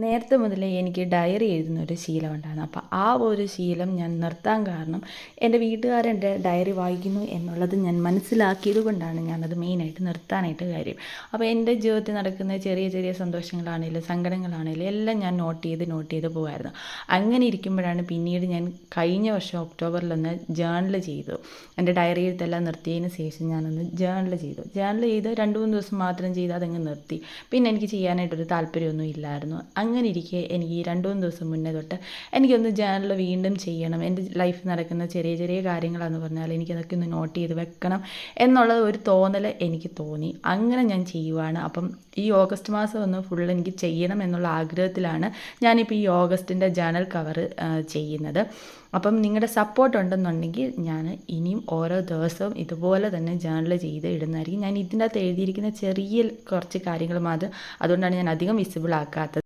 നേരത്തെ മുതലേ എനിക്ക് ഡയറി എഴുതുന്ന ഒരു ശീലം ഉണ്ടായിരുന്നു. അപ്പോൾ ആ ഒരു ശീലം ഞാൻ നിർത്താൻ കാരണം എൻ്റെ വീട്ടുകാരെൻ്റെ ഡയറി വായിക്കുന്നു എന്നുള്ളത് ഞാൻ മനസ്സിലാക്കിയത് കൊണ്ടാണ് ഞാനത് മെയിനായിട്ട് നിർത്താനായിട്ട് കാര്യം. അപ്പോൾ എൻ്റെ ജീവിതത്തിൽ നടക്കുന്ന ചെറിയ ചെറിയ സന്തോഷങ്ങളാണെങ്കിലും സങ്കടങ്ങളാണെങ്കിലും എല്ലാം ഞാൻ നോട്ട് ചെയ്ത് പോകുമായിരുന്നു. അങ്ങനെ ഇരിക്കുമ്പോഴാണ് പിന്നീട് ഞാൻ കഴിഞ്ഞ വർഷം ഒക്ടോബറിലൊന്ന് ജേർണൽ ചെയ്തു. എൻ്റെ ഡയറി എഴുത്തെല്ലാം നിർത്തിയതിന് ശേഷം ഞാനൊന്ന് ജേർണൽ ചെയ്തു. ജേർണൽ ചെയ്ത് 2-3 ദിവസം മാത്രം ചെയ്ത് അതങ്ങ് നിർത്തി. പിന്നെ എനിക്ക് ചെയ്യാനായിട്ടൊരു താല്പര്യമൊന്നും ഇല്ലായിരുന്നു. അങ്ങനെ ഇരിക്കെ എനിക്ക് ഈ 2-3 ദിവസം മുന്നേ തൊട്ട് എനിക്കൊന്ന് ജേർണൽ വീണ്ടും ചെയ്യണം. എൻ്റെ ലൈഫിൽ നടക്കുന്ന ചെറിയ ചെറിയ കാര്യങ്ങളാണെന്ന് പറഞ്ഞാൽ എനിക്കതൊക്കെ ഒന്ന് നോട്ട് ചെയ്ത് വെക്കണം എന്നുള്ളത് ഒരു തോന്നൽ എനിക്ക് തോന്നി. അങ്ങനെ ഞാൻ ചെയ്യുവാണ്. അപ്പം ഈ ഓഗസ്റ്റ് മാസം ഒന്ന് ഫുൾ എനിക്ക് ചെയ്യണം എന്നുള്ള ആഗ്രഹത്തിലാണ് ഞാനിപ്പോൾ ഈ ഓഗസ്റ്റിൻ്റെ ജേർണൽ കവർ ചെയ്യുന്നത്. അപ്പം നിങ്ങളുടെ സപ്പോർട്ട് ഉണ്ടെന്നുണ്ടെങ്കിൽ ഞാൻ ഇനിയും ഓരോ ദിവസവും ഇതുപോലെ തന്നെ ജേർണൽ ചെയ്ത് ഇടുന്നതായിരിക്കും. ഞാൻ ഇതിൻ്റെ അകത്ത് എഴുതിയിരിക്കുന്ന ചെറിയ കുറച്ച് കാര്യങ്ങൾ മാത്രം, അതുകൊണ്ടാണ് ഞാൻ അധികം വിസിബിൾ ആക്കാത്തത്.